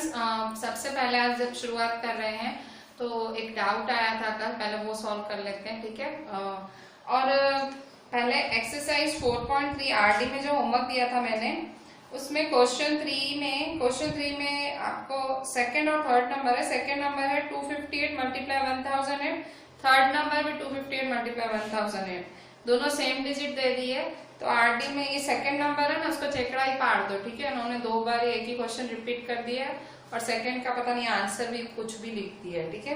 Students, सबसे पहले आज जब शुरुआत कर रहे हैं तो एक डाउट आया था कल, पहले वो सॉल्व कर लेते हैं, ठीक है। और पहले एक्सरसाइज 4.3 आरडी में जो होमवर्क दिया था मैंने, उसमें क्वेश्चन थ्री में आपको सेकंड और थर्ड नंबर है। सेकंड नंबर है 258 मल्टीप्लाई 1008, थर्ड नंबर भी 258 मल्टीप्लाई 1008, दोनों सेम डिजिट दे दिए। तो आरडी में ये सेकंड नंबर है ना, उसको चेकड़ा ही पार दो, ठीक है। उन्होंने 2 बार एक ही क्वेश्चन रिपीट कर दिया और सेकंड का पता नहीं आंसर भी कुछ भी लिख दिया है, ठीक है।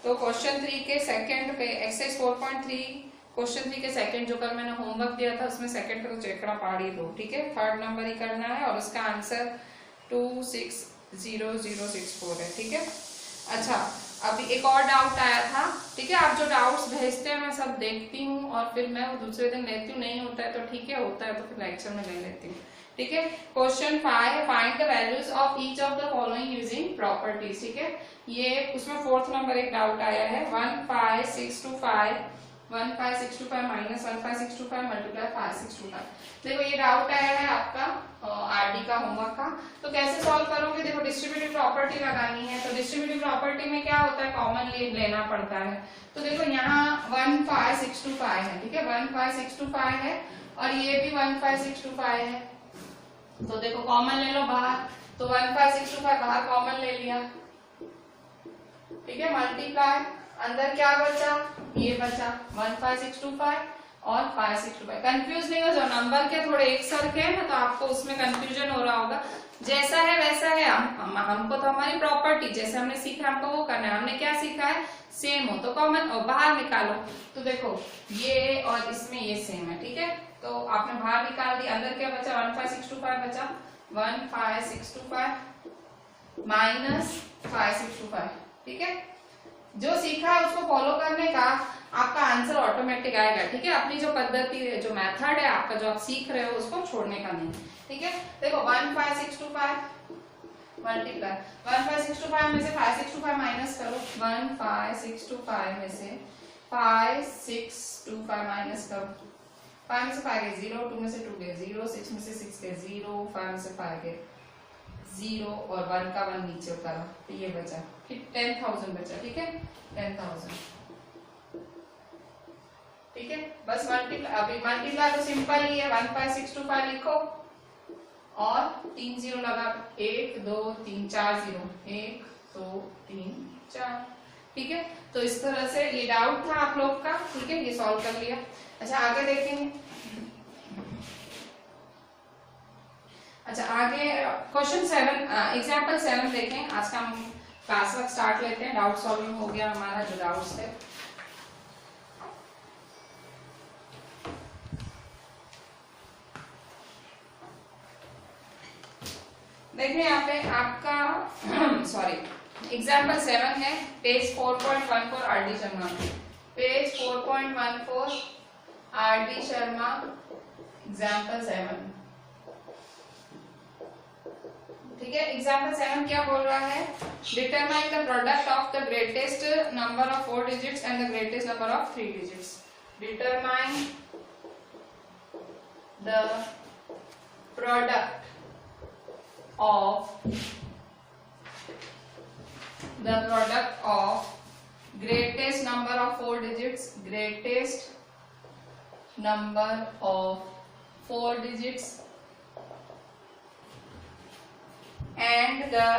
तो क्वेश्चन 3 के सेकंड पे एक्सरसाइज 4.3 क्वेश्चन 3 के सेकंड जो कल मैंने होमवर्क दिया था उसमें सेकंड का तो चेकड़ा पार ही दो, ठीक है। थर्ड नंबर ही करना है और उसका आंसर 260064 है, ठीक है। अच्छा, अभी एक और डाउट आया था, ठीक है। आप जो डाउट्स भेजते हैं मैं सब देखती हूँ और फिर मैं वो दूसरे दिन लेती हूँ, नहीं होता है तो ठीक है, होता है तो फिर लेक्चर में ले लेती हूँ, ठीक है। Question 5, find the values of each of the following using properties, ठीक है। ये उसमें 4th नंबर एक डाउट आया है, 15625 माइनस 15625 मल्टीप्लाई 5625। देखो ये डाउट आया है आपका आरडी का होमवर्क का। तो कैसे सॉल्व करोगे, देखो डिस्ट्रीब्यूटिव प्रॉपर्टी लगानी है। तो डिस्ट्रीब्यूटिव प्रॉपर्टी में क्या होता है, कॉमन लेना पड़ता है। तो देखो यहाँ 15625 है, ठीक है, 15625 है और ये भी 15625 है। तो देखो कॉमन ले लो बाहर, तो 15625 बाहर कॉमन ले लिया, ठीक है। मल्टीप्लाई, अंदर क्या बचा, ये बचा 15625 और 562। कंफ्यूज नहीं हो जाओ, नंबर के थोड़े एक सरके हैं ना तो आपको उसमें कंफ्यूजन हो रहा होगा। जैसा है वैसा है, हमको तो हमारी प्रॉपर्टी जैसे हमने सीखा हमको वो करना है। हमने क्या सीखा है, सेम हो तो कॉमन और बाहर निकालो। तो देखो ये और इसमें ये सेम है, ठीक है। तो आपने बाहर निकाल दिया, अंदर क्या बचा, 15625 बचा, 15625 माइनस 562, ठीक है। जो सीखा है उसको फॉलो करने का आपका आंसर ऑटोमेटिक आएगा, ठीक है। अपनी जो पद्धति है, जो मेथड है आपका, जो आप सीख रहे हो उसको छोड़ने का नहीं, ठीक है। देखो 15625 मल्टीप्लाई 15625 में से 562 माइनस करो, 15625 में से 562 माइनस करो, 5 में से 5 गए 0, 2 में से 2 गए 0, 6 में से 6 गए 0, 5 में से 5 गए 0 और 1 का 1 नीचे उतारा तो ये बचा, फिर 10,000 बचा, ठीक है, 10,000, ठीक है। बस मल्टीप्लाई, अभी मल्टीप्लाई तो सिंपल ही है, 15625 लिखो और 3 0 लगा, 1 2 3 4 0, 1 2 3 4, ठीक है। तो इस तरह से ये डाउट था आप लोग का, ठीक है, ये सॉल्व कर लिया। अच्छा आगे देखेंगे, अच्छा आगे क्वेश्चन 7 एग्जाम्पल 7 देखें। आज का हम क्लास वर्क स्टार्ट लेते हैं, डाउट सॉल्विंग हो गया हमारा, जो डाउट्स थे। देखिए यहाँ पे आपका सॉरी एग्जाम्पल 7 है, page 4.14 RD Sharma, page 4.14 RD Sharma, example 7, ठीक है। एग्जाम्पल 7 क्या बोल रहा है, determine the product of the greatest number of 4 digits and the greatest number of 3 digits. Determine the product of greatest number of 4 digits, greatest number of 4 digits and the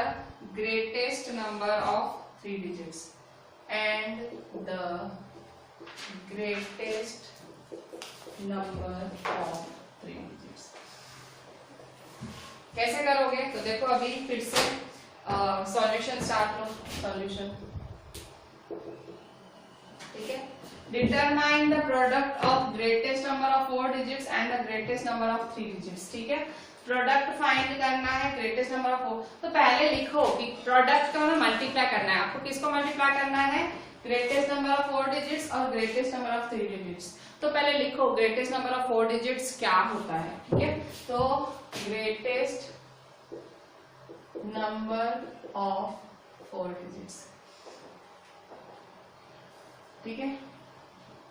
greatest number of 3 digits, and the greatest number of 3 digits। कैसे करोगे, तो देखो अभी फिर से solution start लो, solution, ठीक है। Determine the product of greatest number of 4 digits and the greatest number of 3 digits, ठीक है। प्रोडक्ट फाइंड करना है ग्रेटेस्ट नंबर ऑफ 4, तो पहले लिखो कि प्रोडक्ट का मतलब मल्टीप्लाई करना है आपको, किसको मल्टीप्लाई करना है, ग्रेटेस्ट नंबर ऑफ 4 डिजिट्स और ग्रेटेस्ट नंबर ऑफ 3 डिजिट्स। तो पहले लिखो ग्रेटेस्ट नंबर ऑफ 4 डिजिट्स क्या होता है, ठीक है। तो ग्रेटेस्ट नंबर ऑफ 4 डिजिट्स, ठीक है।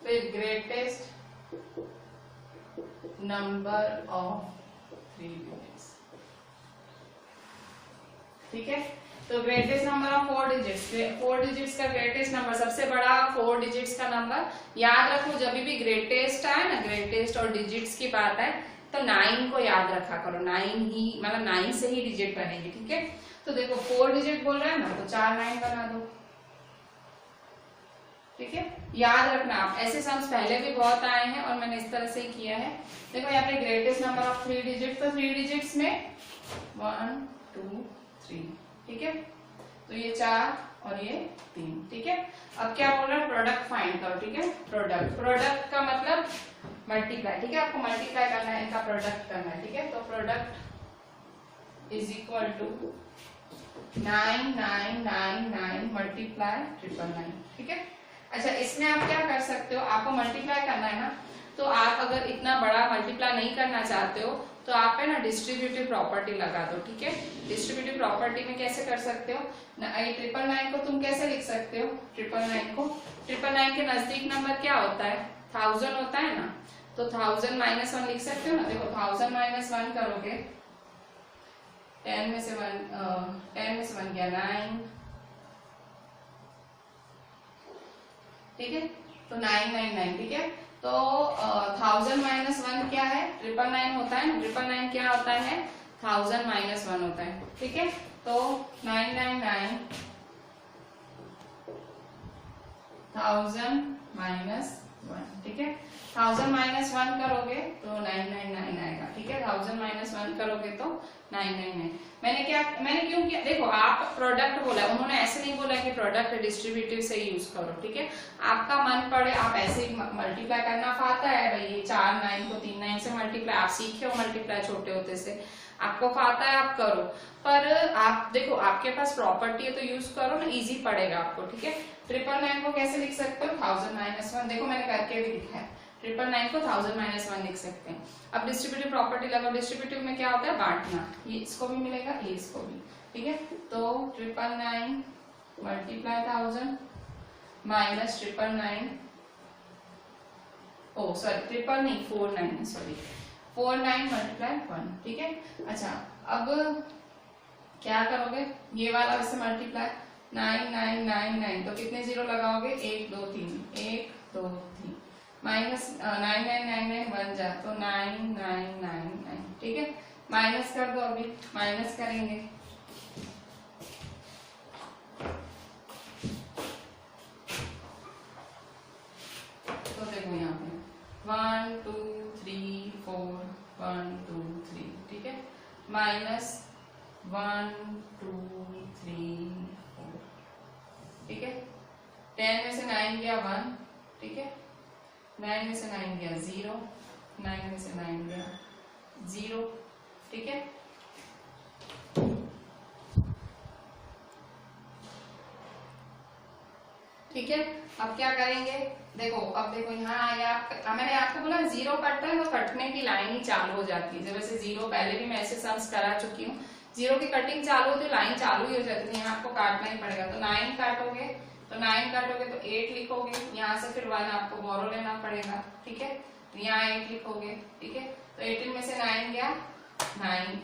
फिर ग्रेटेस्ट नंबर ऑफ 3 डिजिट्स, ठीक है। तो greatest number of 4 digits, 4 digits का ग्रेटेस्ट नंबर, सबसे बड़ा 4 डिजिट्स का नंबर याद रखो। जब भी ग्रेटेस्ट आए ना, ग्रेटेस्ट और डिजिट्स की बात है तो 9 को याद रखा करो। 9 ही मतलब 9 से ही डिजिट बनेगी, ठीक है। तो देखो 4 डिजिट बोल रहा है ना, तो 4 9 बना दो, ठीक है। याद रखना आप, ऐसे सम्स पहले भी बहुत आए हैं और मैंने इस तरह से ही किया है। देखो यहाँ पे ग्रेटेस्ट नंबर ऑफ 3 डिजिट, तो 3 डिजिट्स में 1 2 3, ठीक है। तो ये 4 और ये 3, ठीक है। अब क्या बोल रहा है, प्रोडक्ट फाइंड करो, ठीक है। प्रोडक्ट, प्रोडक्ट का मतलब मल्टीप्लाई, ठीक है। आपको मल्टीप्लाई करना है, इनका प्रोडक्ट करना है, ठीक है। तो product is equal to 9 9 9 9 multiply 999, ठीक है। अच्छा, इसमें आप क्या कर सकते हो, आपको मल्टीप्लाई करना है ना, तो आप अगर इतना बड़ा मल्टीप्लाई नहीं करना चाहते हो तो आप है ना डिस्ट्रीब्यूटिव प्रॉपर्टी लगा दो, ठीक है। डिस्ट्रीब्यूटिव प्रॉपर्टी में कैसे कर सकते हो ना, 999 को तुम कैसे लिख सकते हो, 999 को 999 के नजदीक नंबर क्या होता है, 1000 होता है ना, तो 1000 माइनस 1 लिख सकते हो ना। देखो 1000 माइनस 1 करोगे, 10 में से 1 गया 9, ठीक है। तो 999, ठीक है। तो 1000 माइनस 1 क्या है, 999 होता है ना। 999 क्या होता है, 1000 माइनस 1 होता है, ठीक है। तो 999 1000 माइनस 1, ठीक है। 1000 माइनस 1 करोगे तो 999 आएगा, ठीक है। 1000 माइनस 1 करोगे तो 999। मैंने क्यों किया, देखो आप प्रोडक्ट बोला, उन्होंने ऐसे नहीं बोला कि प्रोडक्ट डिस्ट्रीब्यूटिव से यूज करो, ठीक है। आपका मन पड़े आप ऐसे ही मल्टीप्लाई करना आता है भाई, ये 4 9 को 3 9 से मल्टीप्लाई, आप सीखे हो मल्टीप्लाई छोटे होते से, आपको आता है आप करो। पर आप देखो आपके पास प्रॉपर्टी है तो यूज करो ना, इजी पड़ेगा आपको, ठीक है। 999 को कैसे लिख सकते हो, 1000 माइनस 1, देखो मैंने करके भी लिखा है। 999 को 1000 माइनस 1 लिख सकते हैं। अब डिस्ट्रीब्यूटिव प्रॉपर्टी लगाओ, डिस्ट्रीब्यूटिव में क्या होता है, बांटना, ये इसको भी मिलेगा, ये इसको भी, ठीक है। तो 999 मल्टीप्लाई 1000 माइनस 999, ओ सॉरी 49 सॉरी 49 मल्टीप्लाई 1, ठीक है। अच्छा, अब क्या करोगे, ये वाला वैसे मल्टीप्लाई 9999, तो कितने जीरो लगाओगे, 1 2 3, 1 2 3, माइनस 9999 बन जा, तो 9999, ठीक है। माइनस कर दो, अभी माइनस करेंगे, तो देखो यहाँ पे 1 2 3 4 1 2 3, ठीक है। माइनस 1 2 3 4, ठीक है। 10 में से 9 गया 1, ठीक है। 9 में से 9 गया 0, 9 में से 9 गया 0, ठीक है। ठीक है, अब क्या करेंगे, देखो अब देखो यहाँ आया, मैंने आपको बोला 0 कटता है तो कटने की लाइन ही चालू हो जाती है। जब वैसे 0 पहले भी मैं ऐसे सम्स करा चुकी हूँ, 0 की कटिंग चालू होती है, लाइन चालू ही हो जाती है, यहाँ आपको काटना ही पड़ेगा। तो 9 काटोगे, तो 9 काटोगे तो 8 लिखोगे, यहाँ से फिर 1 आपको बोरो लेना पड़ेगा, ठीक है। यहाँ 8 लिखोगे, ठीक है। तो 18 में से 9 गया 9,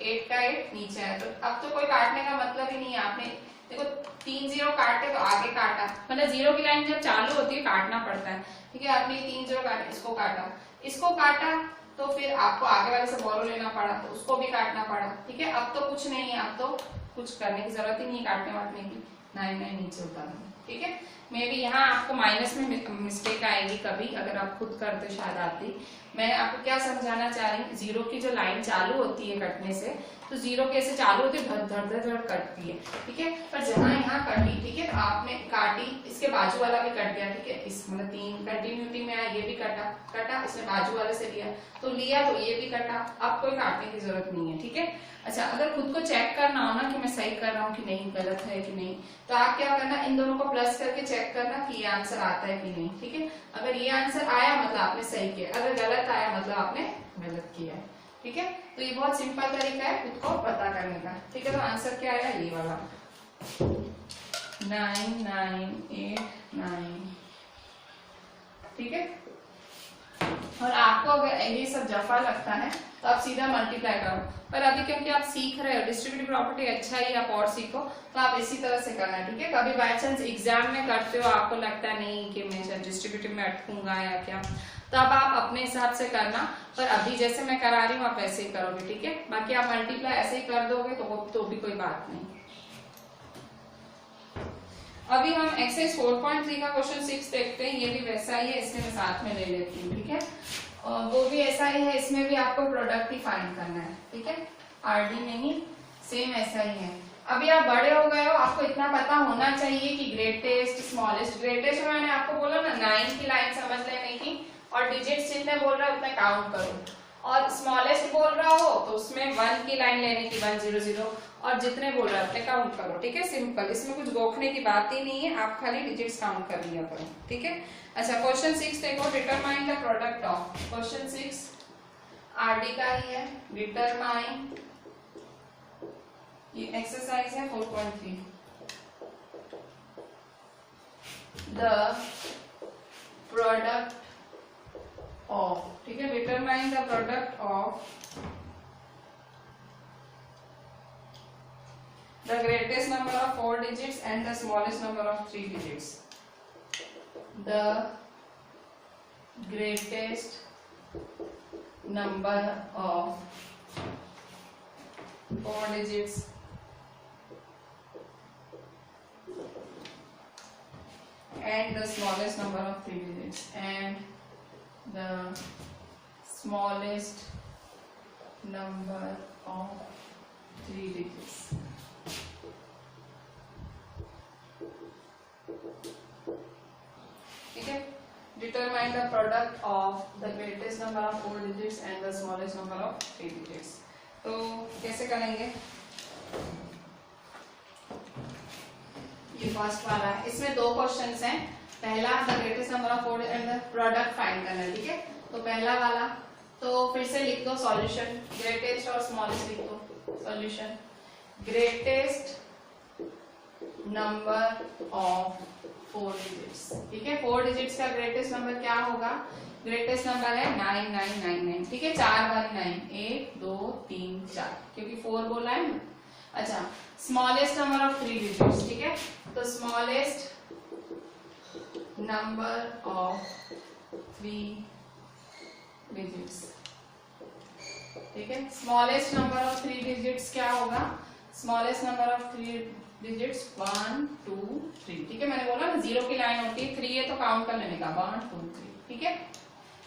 8 का 8 नीचे है, तो अब तो कोई काटने का मतलब ही नहीं है। आपने देखो 3 0 काटे तो आगे काटा, मतलब 0 की लाइन जब चालू होती है काटना पड़ता है, ठीक है। आपने 3 0 काटे, इसको काटा तो फिर आपको आगे वाले से बोरो लेना पड़ा, तो उसको भी काटना पड़ा, ठीक है। अब तो कुछ नहीं है, अब तो कुछ करने की जरूरत ही नहीं है काटने वाटने की, 9 नीचे उतार दो, ठीक है। मे बी यहाँ आपको माइनस में मिस्टेक आएगी कभी, अगर आप खुद करते शायद आती। मैं आपको क्या समझाना चाह रही हूँ, 0 की जो लाइन चालू होती है कटने से, तो 0 कैसे चालू होती है, धड़ धड़ धड़ कटती है, ठीक है। पर जहाँ यहाँ कटी, ठीक है, तो आपने काटी, इसके बाजू वाला भी कट गया, ठीक है। इस मतलब 3 कंटिन्यूटी में आया, ये भी कटा, इसने बाजू वाले से लिया तो ये भी कटा, अब कोई काटने की जरूरत नहीं है, ठीक है। अच्छा, अगर खुद को चेक करना हो ना कि मैं सही कर रहा हूँ कि नहीं, गलत है कि नहीं, तो आप क्या करना, इन दोनों को प्लस करके चेक करना कि ये आंसर आता है कि नहीं, ठीक है। अगर ये आंसर आया मतलब आपने सही किया, अगर गलत आया मतलब आपने गलत किया है, ठीक है। तो ये बहुत सिंपल तरीका है खुद को पता करने का, ठीक है। तो आंसर क्या आया, ये वाला 9 9 8 9, ठीक है। और आपको अगर ये सब जफा लगता है तो आप सीधा मल्टीप्लाई करो, पर अभी क्योंकि आप सीख रहे हो डिस्ट्रीब्यूटिव प्रॉपर्टी अच्छा ही आप और सीखो, तो आप इसी तरह से करना, ठीक है। कभी बाय चांस एग्जाम में करते हो आपको लगता है नहीं कि मैं डिस्ट्रीब्यूटिव में अटकूंगा या क्या, तब आप अपने हिसाब से करना, पर अभी जैसे मैं करा रही हूँ आप ऐसे ही करोगे, ठीक है। बाकी आप मल्टीप्लाई ऐसे ही कर दोगे तो भी कोई बात नहीं। अभी हम एक्सरसाइज 4.3 का क्वेश्चन 6 देखते हैं, ये भी वैसा ही है, इसमें मैं साथ में ले लेती हूँ, ठीक है। वो भी ऐसा ही है, इसमें भी आपको प्रोडक्ट ही फाइंड करना है, ठीक है। आरडी में ही सेम ऐसा ही है। अभी आप बड़े हो गए हो, आपको इतना पता होना चाहिए कि ग्रेटेस्ट स्मॉलेस्ट, ग्रेटेस्ट में मैंने आपको बोला ना 9 की लाइन समझ लेने की, और डिजिट्स जितने बोल रहा है उतने काउंट करो, और स्मॉलेस्ट बोल रहा हो तो उसमें 1 की लाइन लेने की 1 0 0, और जितने बोल रहा है उतने काउंट करो, ठीक है। सिंपल, इसमें कुछ गोखने की बात ही नहीं है, आप खाली डिजिट्स काउंट कर लिया करो, ठीक है। अच्छा क्वेश्चन 6 देखो, determine the product of, question 6 RD का ही है, डिटरमाइन, ये एक्सरसाइज है 4.3, द प्रोडक्ट ऑफ, ठीक है, determine the product of the greatest number of 4 digits and the smallest number of 3 digits. The greatest number of 4 digits and the smallest number of 3 digits, and the smallest number of 3 digits. ठीक है, determine the product of the greatest number of 4 digits and the smallest number of 3 digits. तो कैसे करेंगे, ये first वाला है, इसमें 2 questions हैं। पहला the greatest number of 4 and the product find करना है, ठीक है। तो पहला वाला तो फिर से लिख दो सॉल्यूशन, ग्रेटेस्ट और स्मॉलेस्ट लिख दो solution, greatest number of 4 digits, ठीक है। 4 डिजिट्स का ग्रेटेस्ट नंबर क्या होगा, ग्रेटेस्ट नंबर है 9999, ठीक है, 4 1 9, 1 2 3 4, क्योंकि 4 बोला है ना। अच्छा स्मॉलेस्ट नंबर ऑफ 3 डिजिट्स, ठीक है, तो स्मॉलेस्ट नंबर ऑफ 3 डिजिट्स, ठीक है। स्मॉलेस्ट नंबर ऑफ 3 डिजिट्स क्या होगा, स्मॉलेस्ट नंबर ऑफ 3 डिजिट्स 1 2 3, ठीक है। मैंने बोला ना 0 की लाइन होती है, 3 है तो काउंट कर लेने का 1 2 3, ठीक है।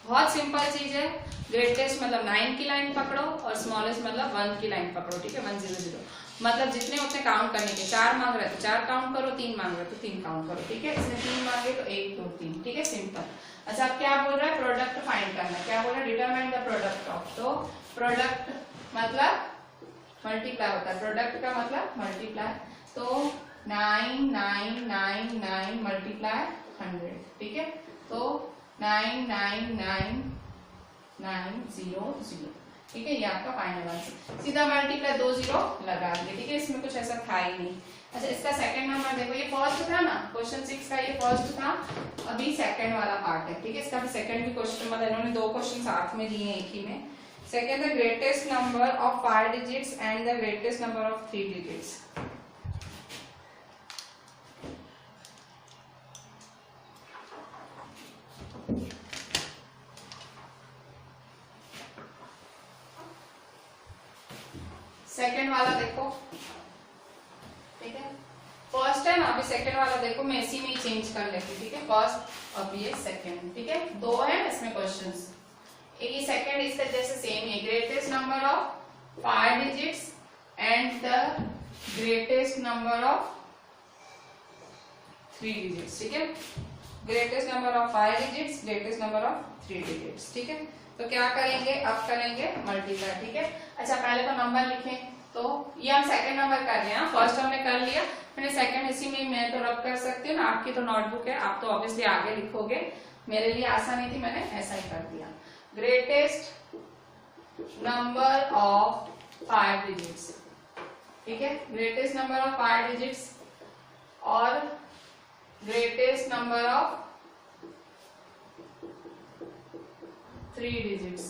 बहुत सिंपल चीज है, ग्रेटेस्ट मतलब 9 की लाइन पकड़ो और स्मॉलेस्ट मतलब 1 की लाइन पकड़ो, ठीक है, 1 0 0, मतलब जितने उतने काउंट करने के। 4 मांग रहे तो 4 काउंट करो, 3 मांग रहे तो 3 काउंट करो, ठीक है। इसने 3 मांगे तो 1 2 3, ठीक है, सिंपल। अच्छा अब क्या बोल रहा है, प्रोडक्ट फाइंड करना, क्या बोल रहा है, डिटरमाइन द प्रोडक्ट ऑफ, तो प्रोडक्ट मतलब मल्टीप्लाई होता है, प्रोडक्ट का मतलब मल्टीप्लाई, तो 9999 मल्टीप्लाई 100, ठीक है, तो 999900, ठीक है, ये आपका फाइनल आंसर। सीधा मल्टीप्लाई 2 0 लगा दिए, ठीक है, इसमें कुछ ऐसा था ही नहीं। अच्छा इसका सेकंड नंबर देखो, ये फर्स्ट था ना क्वेश्चन 6 का, ये फर्स्ट था, अभी सेकंड वाला पार्ट है, ठीक है। इसका भी सेकंड भी क्वेश्चन, मतलब इन्होंने 2 क्वेश्चन साथ में दिए एक ही में। Second the greatest number of 5 digits and the greatest number of 3 digits, second वाला देखो, ठीक है, फर्स्ट है ना, अभी सेकंड वाला देखो, मैं इसी में ही चेंज कर लेती हूँ, ठीक है, फर्स्ट अब ये सेकंड, ठीक है, 2 है इसमें क्वेश्चंस, ये सेकंड इसका जैसे सेम है, greatest number of 5 digits and the greatest number of 3 digits, ठीक है, greatest number of 5 digits, greatest number of 3 digits, ठीक है। तो क्या करेंगे, अब करेंगे मल्टीप्लाई, ठीक है। अच्छा पहले तो नंबर लिखें, तो ये हम सेकंड नंबर कर रहे हैं, फर्स्ट हमने कर लिया, मैंने सेकंड इसी में मैं तो रब कर सकती हूँ ना, आपकी तो नोटबुक है, आप तो ऑब्वियसली आगे लिखोगे, मेरे लिए आसानी थी मैंने ऐसा ही कर दिया। ग्रेटेस्ट नंबर ऑफ 5 डिजिट्स, ठीक है, ग्रेटेस्ट नंबर ऑफ 5 डिजिट्स और ग्रेटेस्ट नंबर ऑफ 3 डिजिट्स,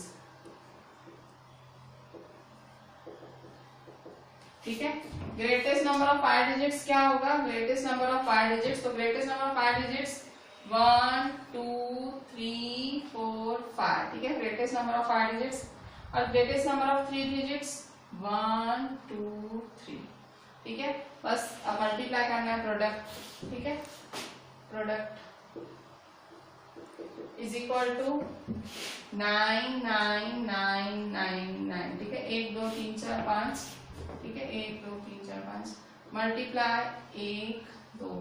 ठीक है। ग्रेटेस्ट नंबर ऑफ 5 डिजिट्स क्या होगा? ग्रेटेस्ट नंबर ऑफ 5 डिजिट्स, तो ग्रेटेस्ट नंबर ऑफ 5 डिजिट्स 1 2 3 4 5, ठीक है। Greatest number of 5 digits. और ग्रेटेस्ट नंबर ऑफ 3 डिजिट्स 1 2 3, ठीक है। बस अब मल्टीप्लाई करना है प्रोडक्ट, ठीक है। प्रोडक्ट इज इक्वल टू 9 9 9 9 9, ठीक है। 1 2 3 4 5, ठीक है। 1 2 3 4 5 मल्टीप्लाई 1 2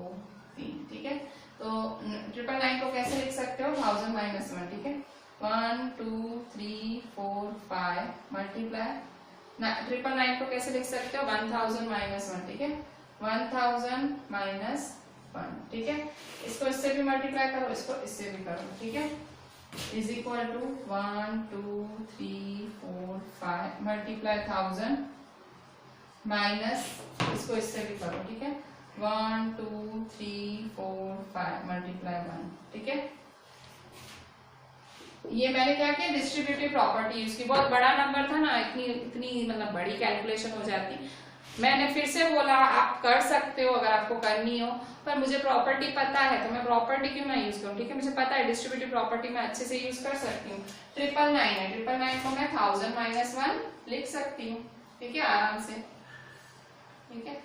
3, ठीक है। तो 999 को कैसे लिख सकते हो? 1000 माइनस 1, ठीक है। 1 2 3 4 5 मल्टीप्लाई 999 को कैसे लिख सकते हो? 1000 माइनस 1, ठीक है। 1000 माइनस 1, ठीक है। इसको इससे भी मल्टीप्लाई करो, इसको इससे भी करो, ठीक है। Is equal to 1 2 3 4 5 multiply 1000 minus इसको इससे भी करो, ठीक है। 1 2 3 4 5 मल्टीप्लाई 1, ठीक है। ये मैंने क्या किया? डिस्ट्रीब्यूटिव प्रॉपर्टी यूज की। बहुत बड़ा नंबर था ना, इतनी मतलब बड़ी कैलकुलेशन हो जाती। मैंने फिर से बोला आप कर सकते हो अगर आपको करनी हो, पर मुझे प्रॉपर्टी पता है तो मैं प्रॉपर्टी क्यों ना यूज करूं, ठीक है। मुझे पता है डिस्ट्रीब्यूटिव प्रॉपर्टी मैं अच्छे से यूज कर सकती हूँ। 999 है, 999 को मैं 1000 माइनस 1 लिख सकती हूँ, ठीक है, आराम से, ठीक है।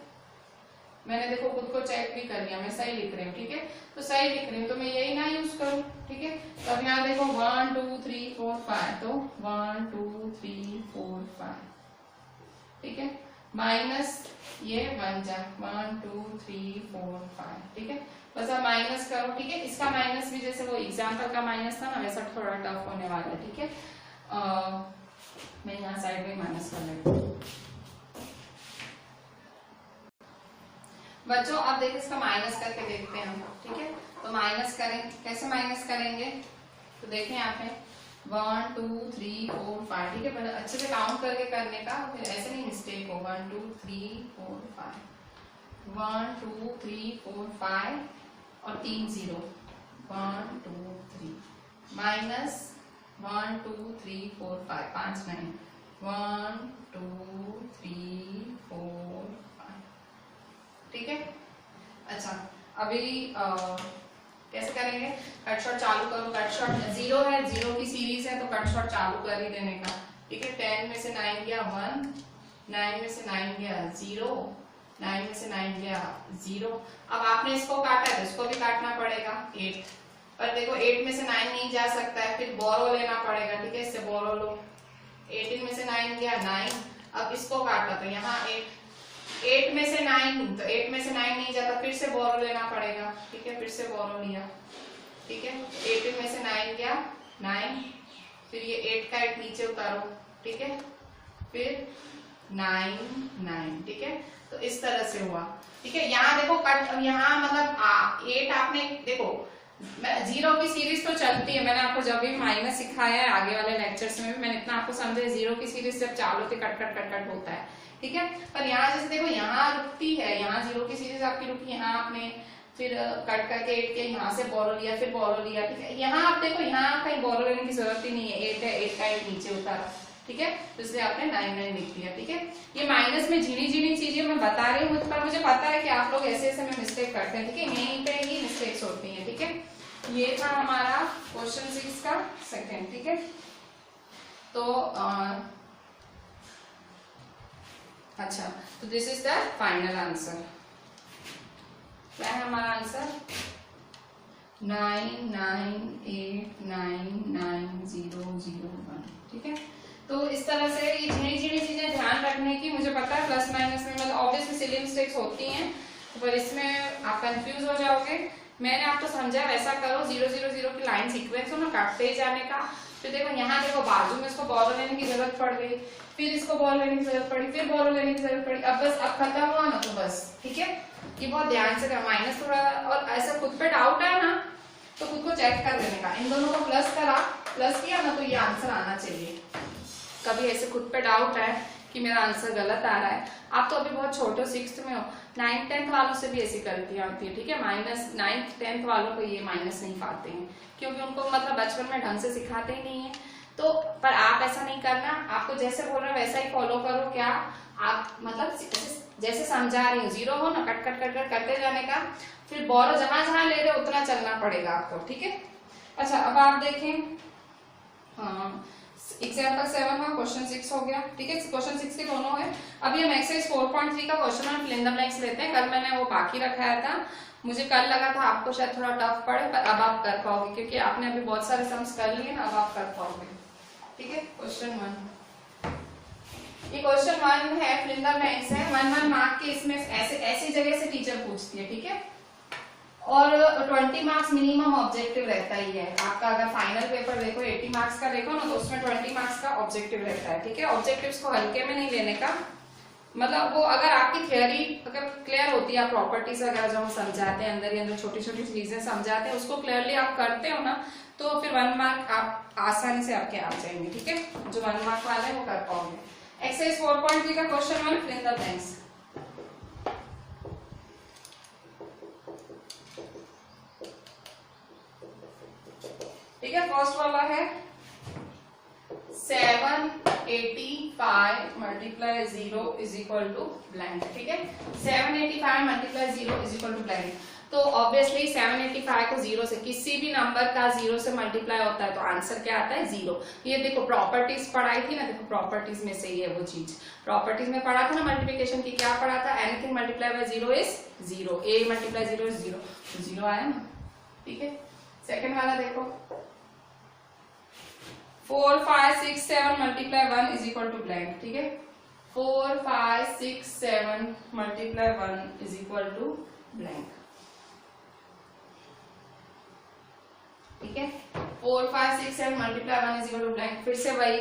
मैंने देखो खुद को चेक भी कर लिया, मैं सही लिख रही हूँ, ठीक है। तो सही लिख रही हूँ तो मैं यही ना यूज करूँ, ठीक है। तो अब यहाँ देखो 1 2 3 4 5, तो 1 2 3 4 5, ठीक है। माइनस ये बन जा 1 2 3 4 5, ठीक है। बस अब माइनस करो, ठीक है। इसका माइनस भी जैसे वो एग्जाम्पल का माइनस था ना, वैसा थोड़ा टफ होने वाला है, ठीक है। मैं यहाँ साइड में माइनस कर लेती हूँ। बच्चों अब देखिए इसका माइनस करके देखते हैं हम, ठीक है। तो माइनस करें, कैसे माइनस करेंगे? तो देखें यहाँ पे 1 2 3 4 5, ठीक है। अच्छे से काउंट करके करने का, फिर ऐसे नहीं मिस्टेक हो। 1 2 3 4 5, 1 2 3 4 5 और 3 0, 1 2 3 माइनस 1 2 3 4 5, 5 नहीं, 1 2 3 4 5, ठीक है। अच्छा अभी कैसे करेंगे? कट शॉट चालू करो। कट शॉट 0 है, 0 की सीरीज है तो कट शॉट चालू कर ही देने का, ठीक है। 10 में से 9 गया 1, 9 में से 9 गया 0, 9 में से 9 गया 0। अब आपने इसको काटा है तो इसको भी काटना पड़ेगा 8, पर देखो 8 में से 9 नहीं जा सकता है, फिर बोरो लेना पड़ेगा, ठीक है। इससे बोरो लो। 18 में से 9 गया 9, अब इसको काटा तो यहाँ 8 में से 9, तो 8 में से 9 नहीं जाता, फिर से बोरो लेना पड़ेगा, ठीक है। फिर से बोरो लिया, ठीक है। 18 में से 9 गया 9, फिर ये 8 का 8 नीचे उतारो, ठीक है। फिर 9 9, ठीक है। तो इस तरह से हुआ, ठीक है। यहाँ देखो कट, अब यहाँ मतलब 8 आपने देखो 0 की सीरीज तो चलती है, मैंने आपको जब भी माइनस सिखाया है आगे वाले लेक्चर्स में भी मैंने इतना आपको समझाया, 0 की सीरीज जब चालू होती है कट कट कट कट होता है, ठीक है। पर यहाँ जैसे देखो यहाँ रुकती है, यहाँ 0 की सीरीज आपकी रुकी, यहाँ आपने फिर कट करके 8 के यहाँ से बोरो लिया, फिर बोरो लिया, ठीक है। यहाँ आप देखो यहाँ कहीं बोरो लेने की जरूरत ही नहीं है, 8 है, 8 का 8 नीचे उतारा, ठीक है। तो इसलिए आपने 9 9 लिख दिया, ठीक है। ये माइनस में झिनी झिनी चीजें मैं बता रही हूँ, पर मुझे पता है कि आप लोग ऐसे ऐसे में मिस्टेक करते हैं, ठीक है। यहीं पे ही मिस्टेक्स होती है, ठीक है। ये था हमारा क्वेश्चन 6 का सेकंड, ठीक है। तो अच्छा, तो this is the final answer. क्या है हमारा आंसर? 9 9 8 9 9 0 0 1, ठीक है। तो इस तरह से ये झिनी झिनी चीजें ध्यान रखने की, मुझे पता है प्लस माइनस में मतलब ऑब्वियसली सिली मिस्टेक्स होती हैं, पर इसमें आप कंफ्यूज हो जाओगे। मैंने आपको समझा वैसा करो, 0 0 0 की लाइन सीक्वेंस हो ना, काटते ही जाने का। फिर देखो यहाँ देखो बाजू में इसको बोरो लेने की जरूरत पड़ गई, फिर इसको बोरो लेने की जरूरत पड़ी, फिर बोरो लेने की जरूरत पड़ी, अब बस अब खत्म हुआ ना, तो बस, ठीक है। ये बहुत ध्यान से माइनस थोड़ा, और ऐसा खुद पे डाउट है ना तो खुद को चेक कर लेने का। इन दोनों को प्लस करा, प्लस किया ना, तो ये आंसर आना चाहिए। कभी ऐसे खुद पे डाउट है कि मेरा आंसर गलत आ रहा है, आप तो अभी बहुत छोटे 6th में हो, 9th 10th वालों से भी ऐसी गलतियां होती है, ठीक है। माइनस 9th 10th वालों को ये माइनस नहीं पाते हैं, क्योंकि उनको मतलब बचपन में ढंग से सिखाते ही नहीं है। तो पर आप ऐसा नहीं करना, आपको जैसे बोल रहे हैं वैसा ही फॉलो करो। क्या आप मतलब जैसे समझा रही हूँ, जीरो हो ना, कट कट कट कट करते जाने का, फिर बोरो जहां जहां ले रहे हो उतना चलना पड़ेगा आपको, ठीक है। अच्छा अब आप देखें, हाँ एग्जाम्पल 7 हुआ, क्वेश्चन 6 हो गया, ठीक है। क्वेश्चन 6 के दोनों है। अभी हम एक्सरसाइज 4.3 का क्वेश्चन और फिल इन द ब्लैंक्स लेते हैं। कल मैंने वो बाकी रखाया था, मुझे कल लगा था आपको शायद थोड़ा टफ पड़े, पर अब आप कर पाओगे क्योंकि आपने अभी बहुत सारे सम्स कर लिए ना, अब आप कर पाओगे, ठीक है। क्वेश्चन 1, ये क्वेश्चन 1 है, फिल इन द ब्लैंक्स है। 1 मार्क के इसमें ऐसी जगह से टीचर पूछती है, ठीक है। और 20 मार्क्स मिनिमम ऑब्जेक्टिव रहता ही है आपका। अगर फाइनल पेपर देखो 80 मार्क्स का देखो ना, तो उसमें 20 मार्क्स का ऑब्जेक्टिव रहता है, ठीक है। ऑब्जेक्टिव्स को हल्के में नहीं लेने का, मतलब वो अगर आपकी थियोरी अगर क्लियर होती है, आप प्रॉपर्टीज वगैरह जो हम समझाते हैं अंदर ही अंदर छोटी छोटी चीजें समझाते हैं, उसको क्लियरली आप करते हो ना, तो फिर 1 मार्क आप आसानी से आपके आ जाएंगे, ठीक है। जो 1 मार्क वाले हैं वो कर पाओगे। एक्सरसाइज 4.3 का question 1, fill in the blanks. ठीक है, फर्स्ट वाला है 785 multiply 0 is equal to blank, ठीक है। 785 multiply 0 is equal to blank. तो ऑब्वियसली 785 को 0 से, किसी भी नंबर का 0 से मल्टीप्लाई होता है तो आंसर क्या आता है 0। ये देखो प्रॉपर्टीज पढ़ाई थी ना, देखो प्रॉपर्टीज में से ही है वो चीज। प्रॉपर्टीज में पढ़ा था ना मल्टीप्लिकेशन की, क्या पढ़ा था, anything multiply by 0 is 0, A multiply 0 is 0, तो 0 आया ना, ठीक है। सेकेंड वाला देखो 4 5 6 7 multiply 1 is equal to blank, ठीक है। 4 5 6 7 multiply 1 is equal to blank, ठीक है। 4 5 6 7 multiply 1 is equal to blank. फिर से वही,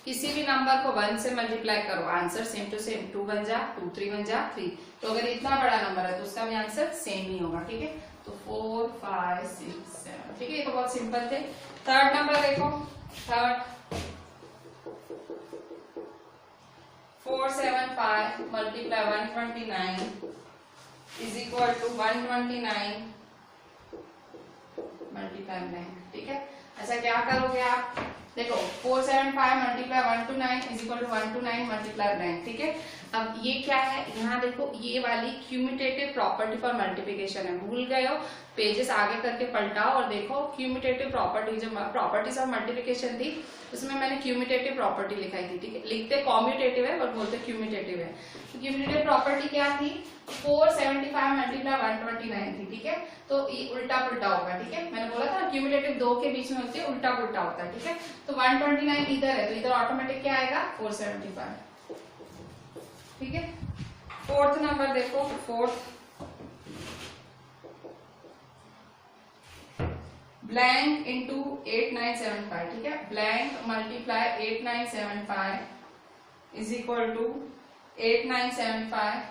किसी भी नंबर को 1 से मल्टीप्लाई करो, आंसर सेम टू सेम, 2 बन जा 2, 3 बन जा 3। तो अगर इतना बड़ा नंबर है तो उसका भी आंसर सेम ही होगा, ठीक है। तो 4 5 6 7, ठीक है। ये तो बहुत सिंपल थे। थर्ड नंबर देखो, third 4 7 5 multiply 129 is equal to 129 multiply blank, ठीक है। अच्छा क्या करोगे आप, देखो 4 7 5 multiply 1 to 9 is equal to 1 to 9 multiply blank, ठीक है। अब ये क्या है, यहाँ देखो ये वाली क्यूमिटेटिव प्रॉपर्टी फॉर मल्टीप्लिकेशन है, भूल गए हो, पेजेस आगे करके पलटाओ और देखो क्यूमिटेटिव प्रॉपर्टी, जो प्रॉपर्टीज ऑफ मल्टीप्लिकेशन थी उसमें मैंने क्यूमिटेटिव प्रॉपर्टी लिखाई थी, ठीक है। लिखते कॉम्यूटेटिव है और बोलते क्यूमिटेटिव है। तो क्यूमिटेटिव प्रॉपर्टी क्या थी, 475 मल्टीप्लाई 129 थी, ठीक है। तो ये उल्टा पुल्टा होगा, ठीक है। मैंने बोला था क्यूमुलेटिव 2 के बीच में होती है, उल्टा पुल्टा होता है, ठीक है। तो 129 इधर है तो इधर ऑटोमेटिक क्या आएगा 475, ठीक है। फोर्थ नंबर देखो, फोर्थ ब्लैंक इंटू 8975, ठीक है। Blank multiply 8975 is equal to 8975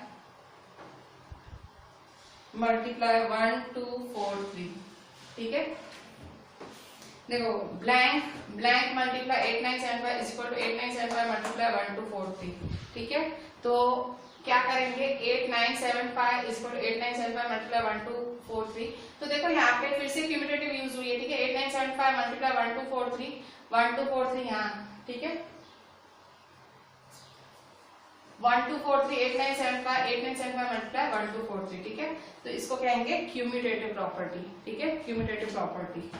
multiply 1243, ठीक है। देखो blank blank multiply 8975 is equal to 8975 multiply 1243, ठीक है। तो क्या करेंगे 8975 इज इक्वल टू 8975 मल्टीप्लाई 1243। तो देखो यहाँ पे फिर से क्यूमुलेटिव यूज हुई है, ठीक है। 8975 मल्टीप्लाई 1243, 1243 यहाँ, ठीक है। 1243 8975 8975 मल्टीप्लाई 1243, ठीक है। तो इसको कहेंगे क्यूमुलेटिव प्रॉपर्टी, ठीक है, क्यूमुलेटिव प्रॉपर्टी।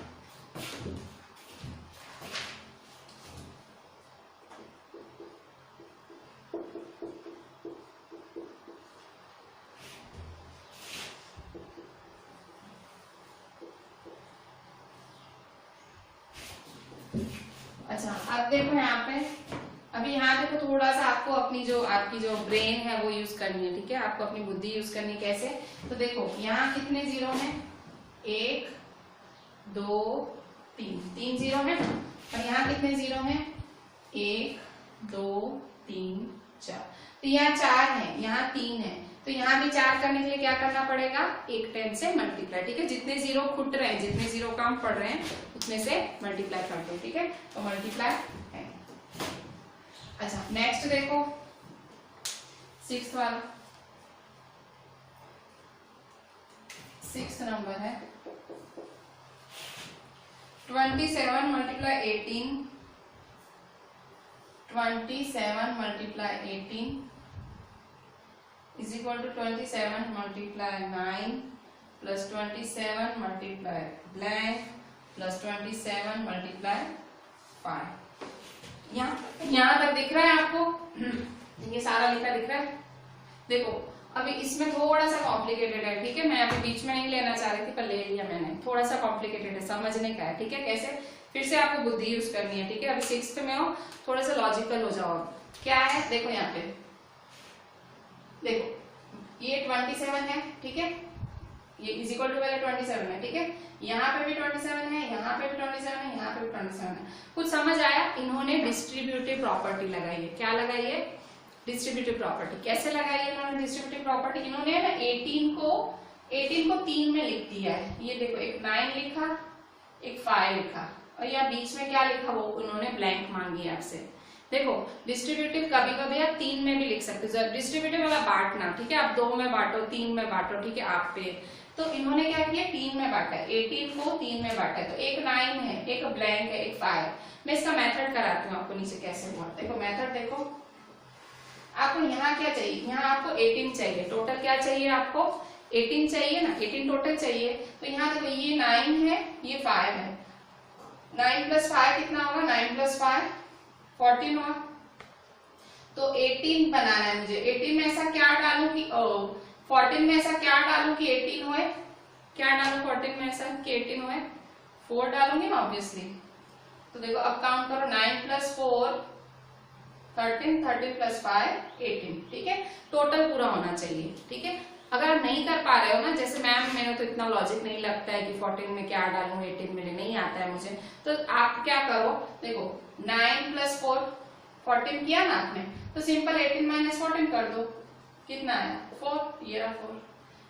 अच्छा अब देखो यहाँ पे, अभी यहाँ देखो थोड़ा सा आपको अपनी जो आपकी जो ब्रेन है वो यूज करनी है, ठीक है। आपको अपनी बुद्धि यूज करनी है, कैसे, तो देखो यहाँ कितने जीरो हैं, 1 2 3, 3 जीरो है। और यहाँ कितने जीरो हैं, 1 2 3 4। तो यहाँ 4 है, यहाँ 3 है, तो यहाँ भी 4 करने के लिए क्या करना पड़ेगा, एक 10 से मल्टीप्लाई, ठीक है। जितने जीरो खुट रहे हैं, जितने जीरो कम पड़ रहे हैं उतने से मल्टीप्लाई कर दो, ठीक है। तो मल्टीप्लाई है। अच्छा नेक्स्ट देखो 6th वाला, 6th नंबर है 27 multiply 18 27 multiply 18 is equal to 27 multiply 9 plus 27 multiply blank plus 27 multiply 5। यहाँ तक दिख रहा है आपको? ये सारा लिखा दिख रहा है? देखो अभी इसमें थोड़ा सा कॉम्प्लिकेटेड है, ठीक है, मैं अभी बीच में नहीं लेना चाह रही थी पर ले लिया मैंने, थोड़ा सा कॉम्प्लिकेटेड है, समझने का है, ठीक है। कैसे? फिर से आपको बुद्धि यूज करनी है, ठीक है। अभी 6th में हो, थोड़ा सा लॉजिकल हो जाओ। क्या है देखो यहाँ पे, देखो ये 27 है, ठीक है, ये इज इक्वल टू 27 है, ठीक है, यहाँ पे भी 27 है, यहाँ पे भी 27 है, यहाँ पे भी 27 है। कुछ समझ आया? इन्होंने डिस्ट्रीब्यूटिव प्रॉपर्टी लगाई है। क्या लगाई है? Distributive property. कैसे लगाई है इन्होंने डिस्ट्रीब्यूटिव प्रॉपर्टी? इन्होंने ना 18 को 3 में लिख दिया है। ये देखो एक 9 लिखा, एक 5 लिखा, और यहाँ बीच में क्या लिखा वो उन्होंने ब्लैंक मांगी है आपसे। देखो डिस्ट्रीब्यूटिव कभी कभी आप 3 में भी लिख सकते हो, डिस्ट्रीब्यूटिव वाला बांटना, ठीक है, आप 2 में बांटो, 3 में बांटो, ठीक है, आप पे। तो इन्होंने क्या किया? 3 में बांटा है, 18 को 3 में बांटा है, तो एक 9 है, एक ब्लैंक है, एक 5। मैं इसका मेथड कराती हूँ आपको नीचे कैसे हुआ। देखो मेथड देखो, आपको यहाँ क्या चाहिए? यहाँ आपको 18 चाहिए, टोटल क्या चाहिए आपको? 18 चाहिए ना, 18 टोटल चाहिए। तो यहाँ देखो ये 9 है, ये 5 है, 9 प्लस 5 कितना होगा? 9 प्लस 5 14 हुआ। तो 18 बनाना है मुझे। 18 में ऐसा क्या डालूं कि 14 में ऐसा क्या डालूं कि 18 होए? क्या डालूं 14 में ऐसा कि 18 होए? 4 डालूंगी ना ऑब्वियसली। तो देखो अब काउंट करो, 9 प्लस 4 13, 13 प्लस 5 18, ठीक है। टोटल पूरा होना चाहिए, ठीक है। अगर आप नहीं कर पा रहे हो ना, जैसे मैम मेरे तो इतना लॉजिक नहीं लगता है कि 14 में क्या डालूं 18 में, नहीं आता है मुझे, तो आप क्या करो, देखो 9 प्लस 4 14 किया ना आपने, तो सिंपल 18 माइनस 14 कर दो, कितना आया? 4, ये रहा 4,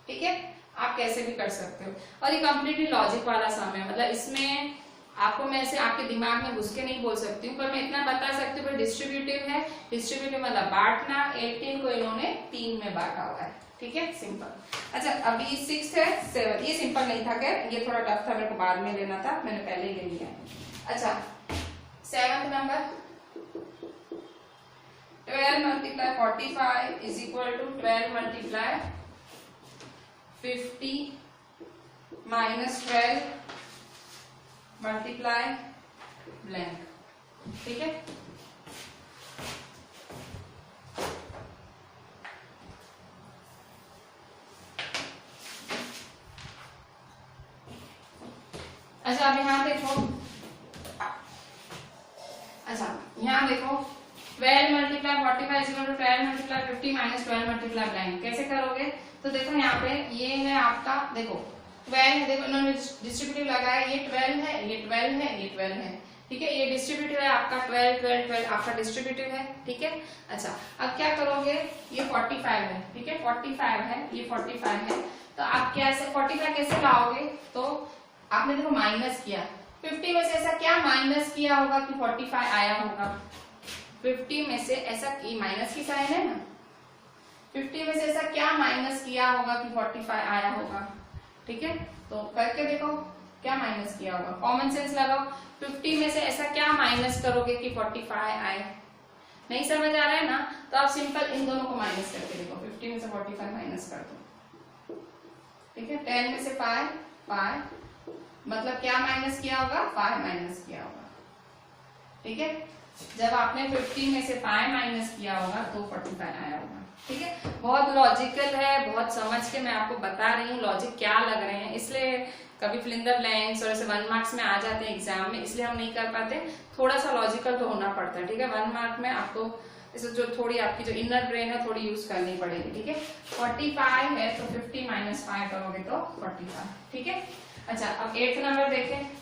ठीक है। आप कैसे भी कर सकते हो, और ये कम्प्लीटली लॉजिक वाला सम है, मतलब इसमें आपको मैं ऐसे आपके दिमाग में घुस के नहीं बोल सकती हूँ, पर मैं इतना बता सकती हूँ डिस्ट्रीब्यूटिव है, डिस्ट्रीब्यूटिव मतलब बांटना। 18 को इन्होंने 3 में बांटा हुआ है, ठीक है, सिंपल। अच्छा अभी 6 है, 7, ये सिंपल नहीं था, खैर ये थोड़ा टफ था, मेरे को बाद में लेना था, मैंने पहले ही ले लिया। अच्छा 7th number, 12 multiply 45 is equal to 12 multiply 50 minus 12 multiply blank, ठीक है। अच्छा अब यहाँ देखो, अच्छा यहाँ देखो 12 multiply 45 is equal to 12 multiply 50 minus 12 multiply blank. कैसे करोगे? तो देखो यहाँ पे ये है आपका, देखो 12 है, देखो इन्होंने डिस्ट्रीब्यूटिव लगाया, ये 12 है, ये 12 है, ये 12 है, ठीक है, ये डिस्ट्रीब्यूटिव है आपका 12 12 12 आपका डिस्ट्रीब्यूटिव है, ठीक है। अच्छा अब क्या करोगे? ये 45 है, ठीक है, 45 है, ये 45 है, तो आप कैसे 45 कैसे लाओगे? तो आपने देखो माइनस किया, 50 में से ऐसा क्या माइनस किया होगा कि 45 आया होगा? 50 में से ऐसा माइनस की साइन है ना, 50 में से ऐसा क्या माइनस किया होगा कि 45 आया होगा, ठीक है। तो करके देखो क्या माइनस किया होगा, कॉमन सेंस लगाओ। 50 में से ऐसा क्या माइनस करोगे कि 45 आए? नहीं समझ आ रहा है ना, तो आप सिंपल इन दोनों को माइनस करके देखो, 50 में से 45 माइनस कर दो, ठीक है। 10 में से 5 मतलब क्या माइनस किया होगा? 5 माइनस किया होगा, ठीक है। जब आपने 50 में से 5 माइनस किया होगा तो 45 आया होगा, ठीक है। बहुत लॉजिकल है, बहुत समझ के मैं आपको बता रही हूँ लॉजिक क्या लग रहे हैं, इसलिए कभी फिलिंदर ब्लैंक्स और ऐसे 1 मार्क्स में आ जाते हैं एग्जाम में, इसलिए हम नहीं कर पाते, थोड़ा सा लॉजिकल तो होना पड़ता है, ठीक है। 1 मार्क में आपको इसे जो थोड़ी आपकी जो इनर ब्रेन है थोड़ी यूज करनी पड़ेगी, ठीक है। 45 है तो 50 माइनस 5 करोगे तो 45, ठीक है। अच्छा अब 8th नंबर देखें।